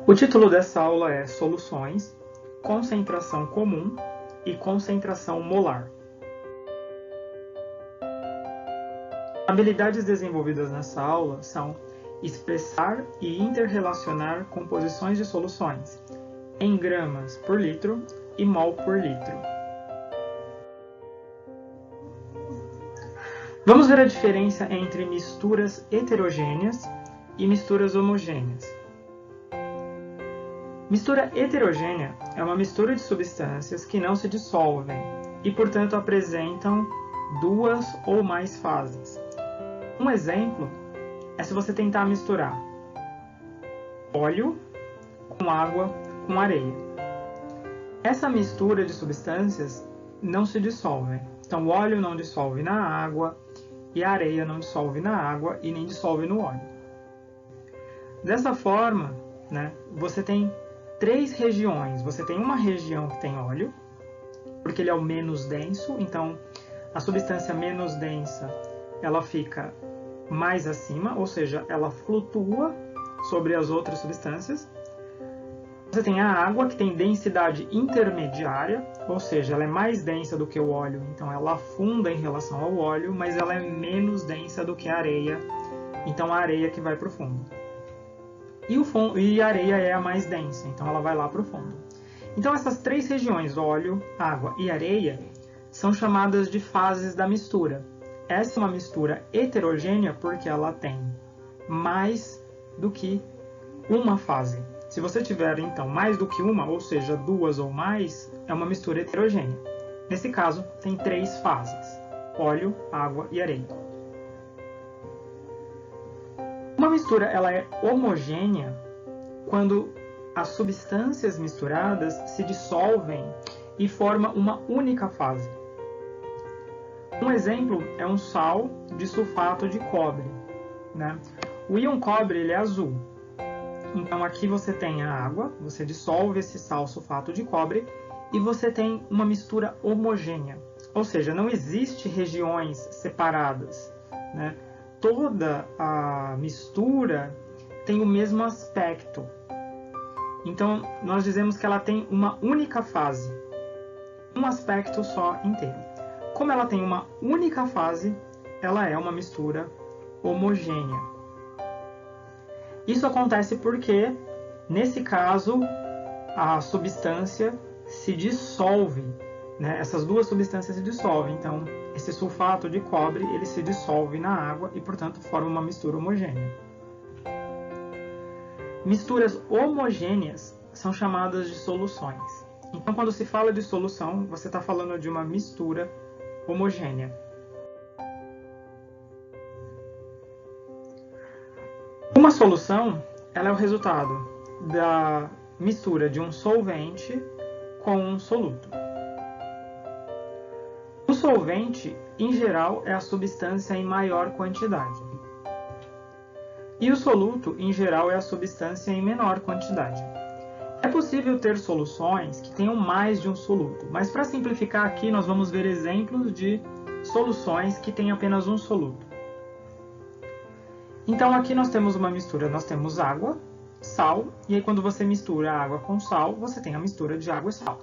O título dessa aula é Soluções, Concentração Comum e Concentração Molar. Habilidades desenvolvidas nessa aula são expressar e interrelacionar composições de soluções em gramas por litro e mol por litro. Vamos ver a diferença entre misturas heterogêneas e misturas homogêneas. Mistura heterogênea é uma mistura de substâncias que não se dissolvem e, portanto, apresentam duas ou mais fases. Um exemplo é se você tentar misturar óleo com água com areia. Essa mistura de substâncias não se dissolve. Então, o óleo não dissolve na água e a areia não dissolve na água e nem dissolve no óleo. Dessa forma, você tem três regiões. Você tem uma região que tem óleo, porque ele é o menos denso, então a substância menos densa ela fica mais acima, ou seja, ela flutua sobre as outras substâncias. Você tem a água, que tem densidade intermediária, ou seja, ela é mais densa do que o óleo, então ela afunda em relação ao óleo, mas ela é menos densa do que a areia, então a areia que vai para o fundo. E a areia é a mais densa, então ela vai lá para o fundo. Então essas três regiões, óleo, água e areia, são chamadas de fases da mistura. Essa é uma mistura heterogênea porque ela tem mais do que uma fase. Se você tiver, então, mais do que uma, ou seja, duas ou mais, é uma mistura heterogênea. Nesse caso, tem três fases: óleo, água e areia. Uma mistura ela é homogênea quando as substâncias misturadas se dissolvem e formam uma única fase. Um exemplo é um sal de sulfato de cobre. O íon cobre ele é azul. Então aqui você tem a água, você dissolve esse sal sulfato de cobre e você tem uma mistura homogênea. Ou seja, não existe regiões separadas. Toda a mistura tem o mesmo aspecto. Então, nós dizemos que ela tem uma única fase, um aspecto só inteiro. Como ela tem uma única fase, ela é uma mistura homogênea. Isso acontece porque, nesse caso, a substância se dissolve. Essas duas substâncias se dissolvem. Então, esse sulfato de cobre ele se dissolve na água e, portanto, forma uma mistura homogênea. Misturas homogêneas são chamadas de soluções. Então, quando se fala de solução, você está falando de uma mistura homogênea. Uma solução ela é o resultado da mistura de um solvente com um soluto. O solvente, em geral, é a substância em maior quantidade. E o soluto, em geral, é a substância em menor quantidade. É possível ter soluções que tenham mais de um soluto, mas para simplificar aqui, nós vamos ver exemplos de soluções que têm apenas um soluto. Então aqui nós temos uma mistura, nós temos água, sal, e aí quando você mistura água com sal, você tem a mistura de água e sal.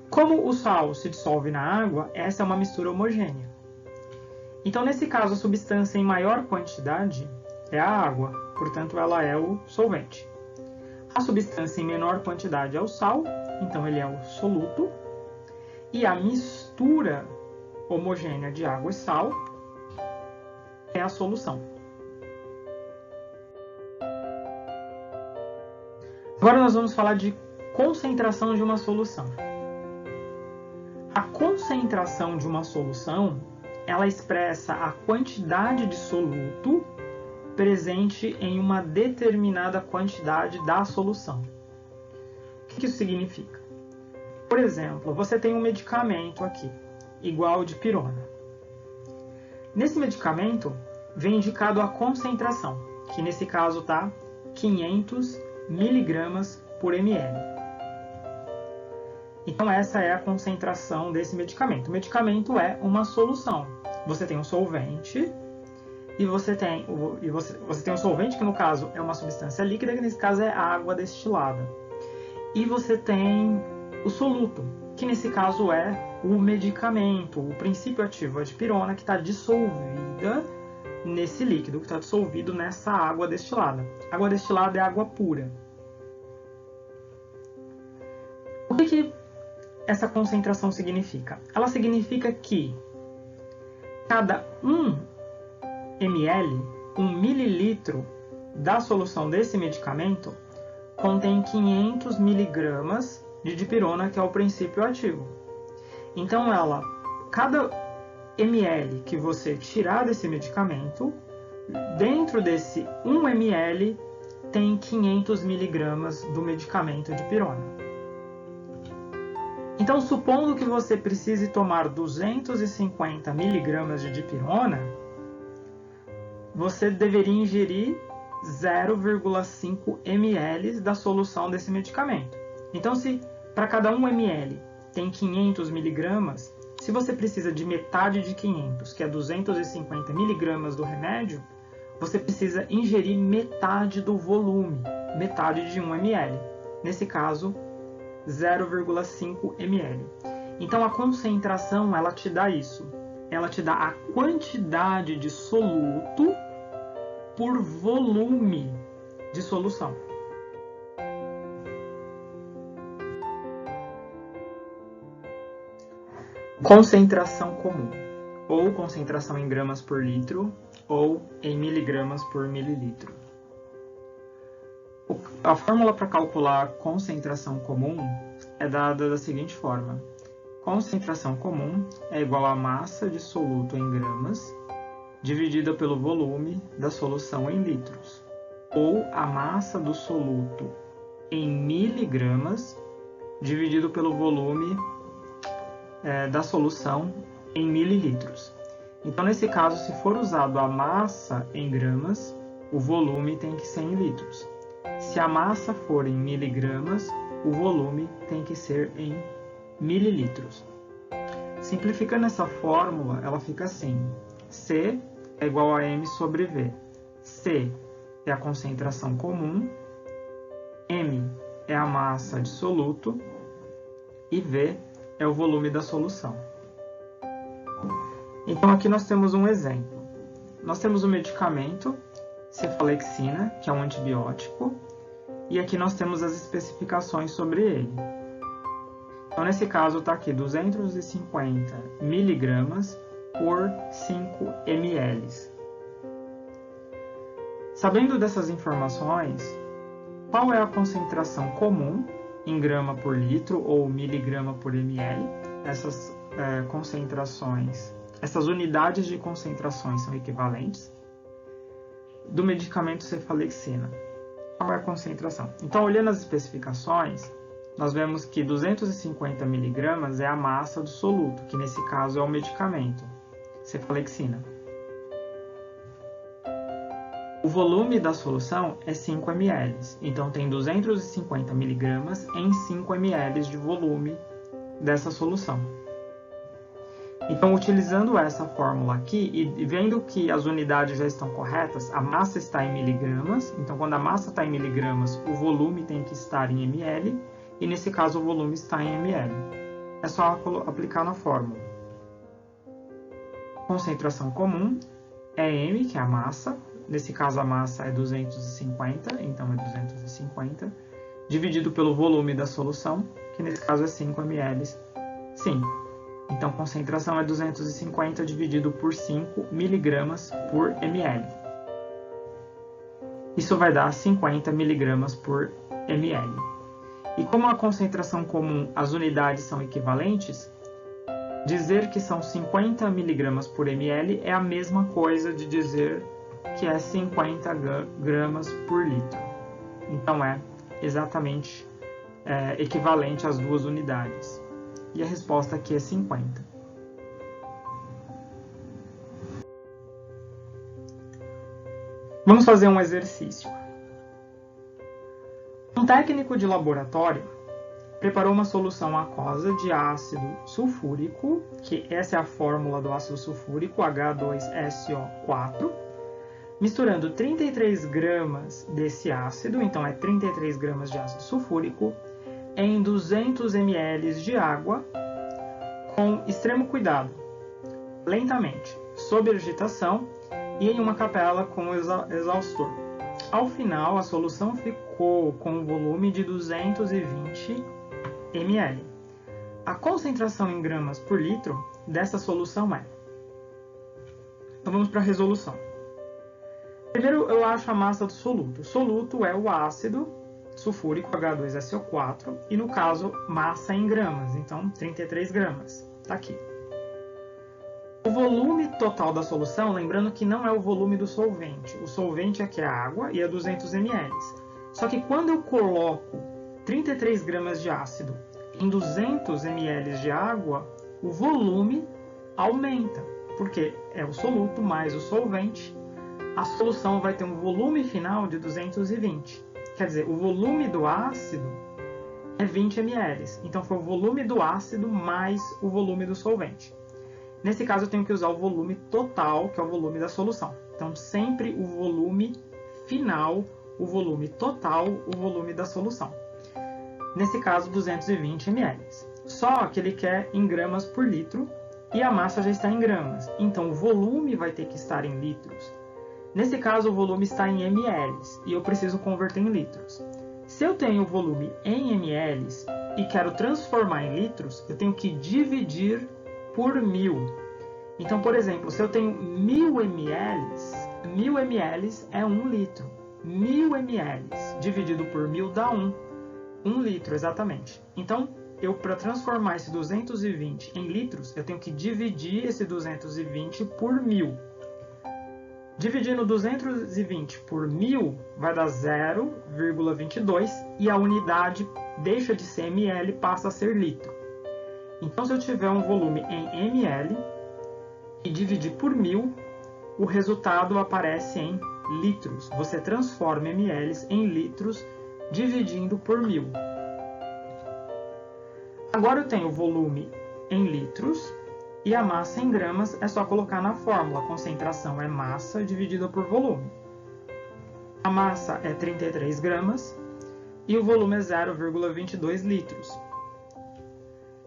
Como o sal se dissolve na água, essa é uma mistura homogênea. Então, nesse caso, a substância em maior quantidade é a água, portanto, ela é o solvente. A substância em menor quantidade é o sal, então ele é o soluto. E a mistura homogênea de água e sal é a solução. Agora nós vamos falar de concentração de uma solução. A concentração de uma solução ela expressa a quantidade de soluto presente em uma determinada quantidade da solução. O que isso significa? Por exemplo, você tem um medicamento aqui, igual de pirona. Nesse medicamento, vem indicado a concentração, que nesse caso está 500 miligramas por ml. Então essa é a concentração desse medicamento. O medicamento é uma solução. Você tem um solvente e você tem o solvente, que no caso é uma substância líquida, que nesse caso é água destilada. E você tem o soluto, que nesse caso é o medicamento, o princípio ativo, a dipirona, que está dissolvida nesse líquido, que está dissolvido nessa água destilada. Água destilada é água pura. O que essa concentração significa? Ela significa que cada 1 ml, 1 mililitro da solução desse medicamento contém 500 miligramas de dipirona, que é o princípio ativo. Então, cada ml que você tirar desse medicamento, dentro desse 1 ml tem 500 miligramas do medicamento dipirona. Então, supondo que você precise tomar 250 miligramas de dipirona, você deveria ingerir 0,5 ml da solução desse medicamento. Então, se para cada 1 ml tem 500 miligramas, se você precisa de metade de 500, que é 250 miligramas do remédio, você precisa ingerir metade do volume, metade de 1 ml. Nesse caso, 0,5 ml. Então, a concentração, ela te dá isso. Ela te dá a quantidade de soluto por volume de solução. Concentração comum, ou concentração em gramas por litro, ou em miligramas por mililitro. A fórmula para calcular concentração comum é dada da seguinte forma. Concentração comum é igual à massa de soluto em gramas dividida pelo volume da solução em litros, ou a massa do soluto em miligramas dividido pelo volume da solução em mililitros. Então, nesse caso, se for usado a massa em gramas, o volume tem que ser em litros. Se a massa for em miligramas, o volume tem que ser em mililitros. Simplificando essa fórmula, ela fica assim. C é igual a M sobre V. C é a concentração comum, M é a massa de soluto e V é o volume da solução. Então, aqui nós temos um exemplo. Nós temos o medicamento cefalexina, que é um antibiótico, e aqui nós temos as especificações sobre ele. Então, nesse caso, está aqui 250 miligramas por 5 ml. Sabendo dessas informações, qual é a concentração comum em grama por litro ou miligrama por ml? Essas concentrações, essas unidades de concentrações são equivalentes do medicamento cefalexina. Qual é a concentração? Então, olhando as especificações, nós vemos que 250 miligramas é a massa do soluto, que nesse caso é o medicamento cefalexina. O volume da solução é 5 ml, então tem 250 miligramas em 5 ml de volume dessa solução. Então, utilizando essa fórmula aqui e vendo que as unidades já estão corretas, a massa está em miligramas, então quando a massa está em miligramas, o volume tem que estar em ml, e nesse caso o volume está em ml. É só aplicar na fórmula. Concentração comum é M, que é a massa, nesse caso a massa é 250, então é 250, dividido pelo volume da solução, que nesse caso é 5 ml. Sim. Então, concentração é 250 dividido por 5 miligramas por ml. Isso vai dar 50 miligramas por ml. E como a concentração comum, as unidades são equivalentes, dizer que são 50 miligramas por ml é a mesma coisa de dizer que é 50 gramas por litro. Então, é exatamente equivalente às duas unidades. E a resposta aqui é 50. Vamos fazer um exercício. Um técnico de laboratório preparou uma solução aquosa de ácido sulfúrico, que essa é a fórmula do ácido sulfúrico, H2SO4, misturando 33 gramas desse ácido, então é 33 gramas de ácido sulfúrico, em 200 ml de água, com extremo cuidado, lentamente, sob agitação e em uma capela com exaustor. Ao final, a solução ficou com um volume de 220 ml. A concentração em gramas por litro dessa solução é... Então vamos para a resolução. Primeiro eu acho a massa do soluto. O soluto é o ácido sulfúrico H2SO4 e, no caso, massa em gramas, então 33 gramas. Está aqui. O volume total da solução, lembrando que não é o volume do solvente. O solvente aqui é a água e é 200 ml. Só que quando eu coloco 33 gramas de ácido em 200 ml de água, o volume aumenta, porque é o soluto mais o solvente. A solução vai ter um volume final de 220. Quer dizer, o volume do ácido é 20 ml. Então, foi o volume do ácido mais o volume do solvente. Nesse caso, eu tenho que usar o volume total, que é o volume da solução. Então, sempre o volume final, o volume total, o volume da solução. Nesse caso, 220 ml. Só que ele quer em gramas por litro e a massa já está em gramas. Então, o volume vai ter que estar em litros. Nesse caso, o volume está em ml e eu preciso converter em litros. Se eu tenho o volume em ml e quero transformar em litros, eu tenho que dividir por 1000. Então, por exemplo, se eu tenho 1000 ml, 1000 ml é 1 litro. 1000 ml dividido por 1000 dá 1. 1 litro, exatamente. Então, para transformar esse 220 em litros, eu tenho que dividir esse 220 por 1000. Dividindo 220 por 1000 vai dar 0,22 e a unidade deixa de ser ml e passa a ser litro. Então, se eu tiver um volume em ml e dividir por 1000, o resultado aparece em litros. Você transforma ml em litros dividindo por 1000. Agora eu tenho o volume em litros e a massa em gramas é só colocar na fórmula. A concentração é massa dividida por volume. A massa é 33 gramas e o volume é 0,22 litros.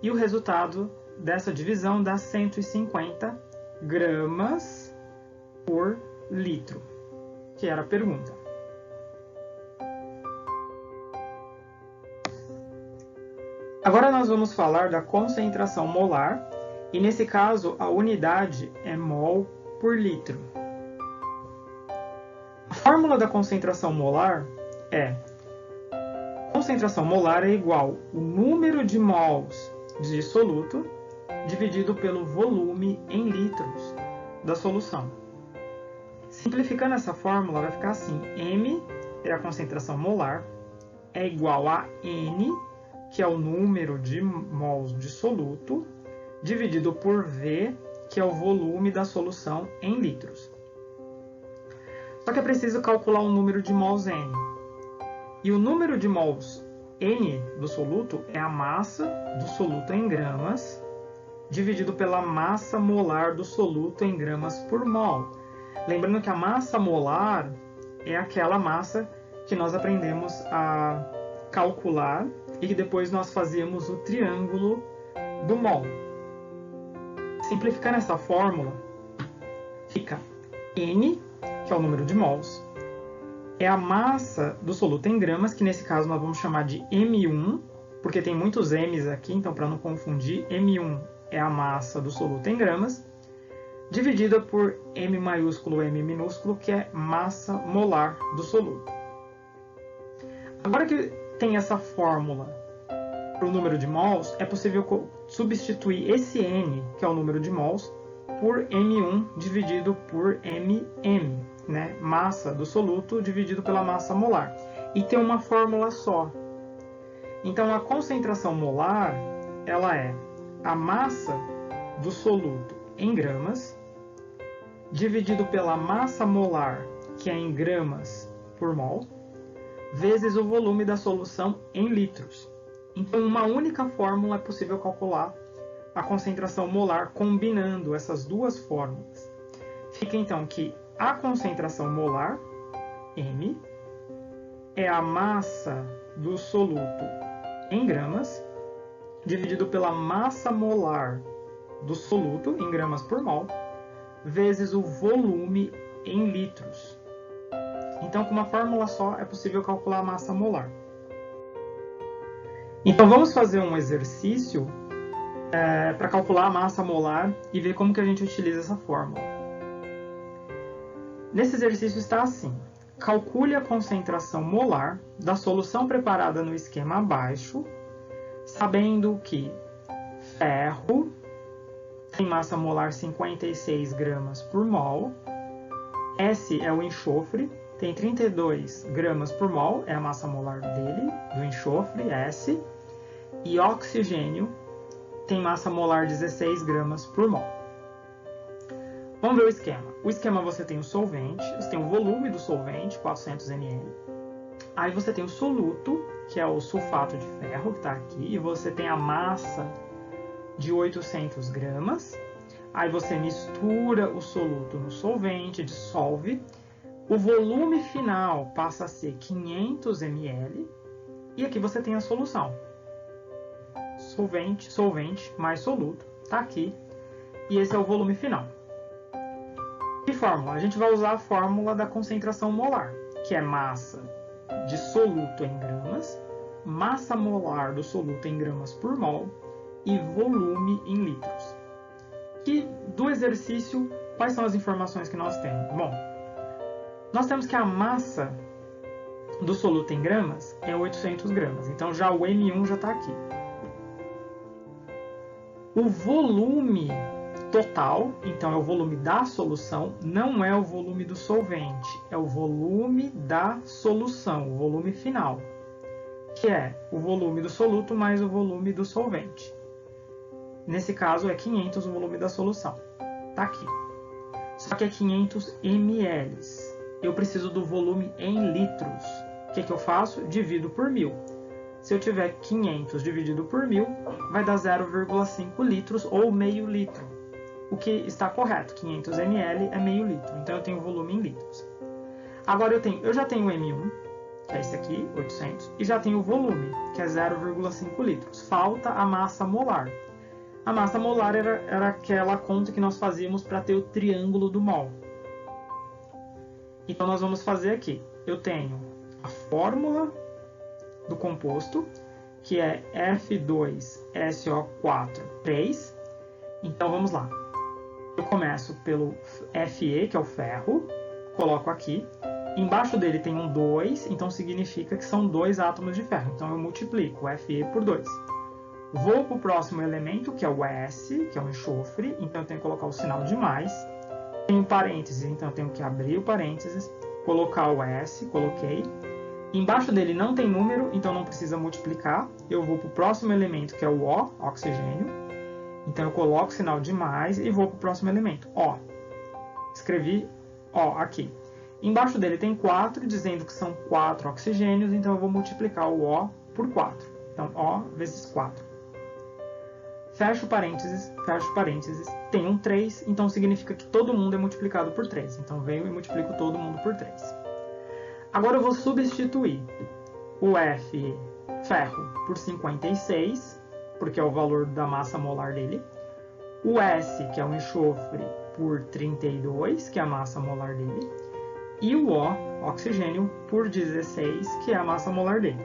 E o resultado dessa divisão dá 150 gramas por litro, que era a pergunta. Agora nós vamos falar da concentração molar, e nesse caso a unidade é mol por litro. A fórmula da concentração molar é: concentração molar é igual ao número de mols de soluto dividido pelo volume em litros da solução. Simplificando essa fórmula, vai ficar assim: M é a concentração molar, é igual a N, que é o número de mols de soluto, dividido por V, que é o volume da solução em litros. Só que é preciso calcular o número de mols N. E o número de mols N do soluto é a massa do soluto em gramas, dividido pela massa molar do soluto em gramas por mol. Lembrando que a massa molar é aquela massa que nós aprendemos a calcular e que depois nós fazíamos o triângulo do mol. Simplificando essa fórmula, fica N, que é o número de mols, é a massa do soluto em gramas, que nesse caso nós vamos chamar de M1, porque tem muitos M's aqui, então para não confundir, M1 é a massa do soluto em gramas, dividida por M maiúsculo, M minúsculo, que é massa molar do soluto. Agora que tem essa fórmula para o número de mols, é possível substituir esse N, que é o número de mols, por M1 dividido por MM, né? Massa do soluto dividido pela massa molar. E ter uma fórmula só. Então, a concentração molar, ela é a massa do soluto em gramas, dividido pela massa molar, que é em gramas por mol, vezes o volume da solução em litros. Então, uma única fórmula é possível calcular a concentração molar combinando essas duas fórmulas. Fica então que a concentração molar, M, é a massa do soluto em gramas, dividido pela massa molar do soluto em gramas por mol, vezes o volume em litros. Então, com uma fórmula só, é possível calcular a massa molar. Então, vamos fazer um exercício para calcular a massa molar e ver como que a gente utiliza essa fórmula. Nesse exercício está assim: calcule a concentração molar da solução preparada no esquema abaixo, sabendo que ferro tem massa molar 56 gramas por mol, S é o enxofre, tem 32 gramas por mol, é a massa molar dele, do enxofre, S, e oxigênio tem massa molar 16 gramas por mol. Vamos ver o esquema. O esquema você tem o solvente, você tem o volume do solvente, 400 ml. Aí você tem o soluto, que é o sulfato de ferro, que está aqui, e você tem a massa de 800 gramas. Aí você mistura o soluto no solvente, dissolve. O volume final passa a ser 500 ml. E aqui você tem a solução. Solvente mais soluto, está aqui. E esse é o volume final. Que fórmula? A gente vai usar a fórmula da concentração molar, que é massa de soluto em gramas, massa molar do soluto em gramas por mol e volume em litros. E do exercício, quais são as informações que nós temos? Bom, nós temos que a massa do soluto em gramas é 800 gramas, então já o M1 já está aqui. O volume total, então é o volume da solução, não é o volume do solvente, é o volume da solução, o volume final, que é o volume do soluto mais o volume do solvente. Nesse caso é 500 o volume da solução, tá aqui. Só que é 500 ml. Eu preciso do volume em litros. O que eu faço? Divido por 1000. Se eu tiver 500 dividido por 1000, vai dar 0,5 litros ou meio litro. O que está correto, 500 ml é meio litro, então eu tenho o volume em litros. Agora eu já tenho o M1, que é esse aqui, 800, e já tenho o volume, que é 0,5 litros. Falta a massa molar. A massa molar era aquela conta que nós fazíamos para ter o triângulo do mol. Então nós vamos fazer aqui. Eu tenho a fórmula do composto, que é F2SO4 3. Então vamos lá. Eu começo pelo Fe, que é o ferro, coloco aqui. Embaixo dele tem um 2, então significa que são 2 átomos de ferro. Então eu multiplico o Fe por 2. Vou para o próximo elemento, que é o S, que é o enxofre, então eu tenho que colocar o sinal de mais. Tem um parênteses, então eu tenho que abrir o parênteses, colocar o S, coloquei. Embaixo dele não tem número, então não precisa multiplicar. Eu vou para o próximo elemento, que é o O, oxigênio. Então eu coloco o sinal de mais e vou para o próximo elemento, O. Escrevi O aqui. Embaixo dele tem 4, dizendo que são 4 oxigênios, então eu vou multiplicar o O por 4. Então, O vezes 4. Fecho parênteses, tem um 3, então significa que todo mundo é multiplicado por 3. Então, venho e multiplico todo mundo por 3. Agora eu vou substituir o F, ferro, por 56, porque é o valor da massa molar dele. O S, que é o enxofre, por 32, que é a massa molar dele. E o O, oxigênio, por 16, que é a massa molar dele.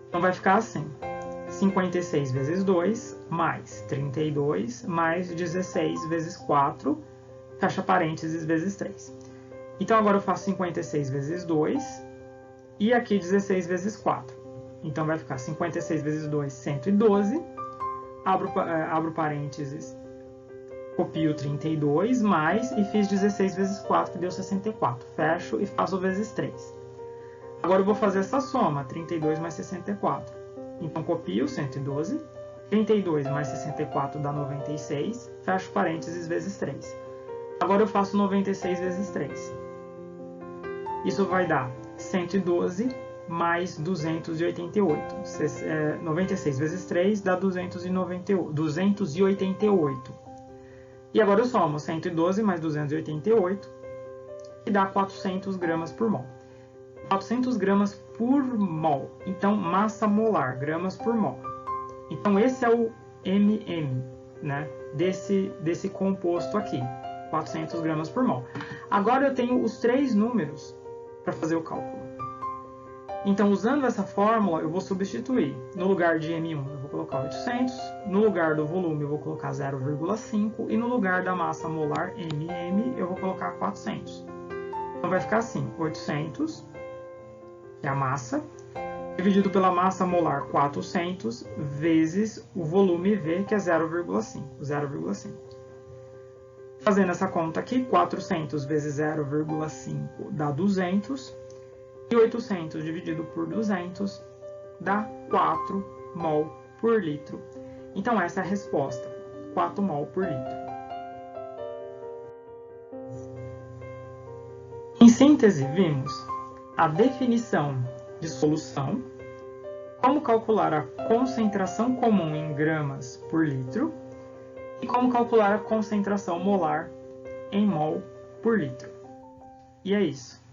Então vai ficar assim: 56 vezes 2, mais 32, mais 16 vezes 4, fecha parênteses, vezes 3. Então agora eu faço 56 vezes 2, e aqui 16 vezes 4. Então vai ficar 56 vezes 2, 112. Abro parênteses, copio 32, mais, e fiz 16 vezes 4, que deu 64. Fecho e faço vezes 3. Agora eu vou fazer essa soma, 32 mais 64. Então copio 112, 32 mais 64 dá 96, fecho parênteses, vezes 3. Agora eu faço 96 vezes 3. Isso vai dar 112 mais 288. 96 vezes 3 dá 288. E agora eu somo 112 mais 288, que dá 400 gramas por mol. 400 gramas por mol. Então, massa molar, gramas por mol. Então, esse é o MM, né, desse composto aqui, 400 gramas por mol. Agora eu tenho os três números para fazer o cálculo. Então, usando essa fórmula, eu vou substituir. No lugar de M1, eu vou colocar 800. No lugar do volume, eu vou colocar 0,5. E no lugar da massa molar, MM, eu vou colocar 400. Então, vai ficar assim, 800, que é a massa, dividido pela massa molar, 400, vezes o volume V, que é 0,5. Fazendo essa conta aqui, 400 vezes 0,5 dá 200. E 800 dividido por 200 dá 4 mol por litro. Então, essa é a resposta, 4 mol por litro. Em síntese, vimos a definição de solução, como calcular a concentração comum em gramas por litro e como calcular a concentração molar em mol por litro. E é isso.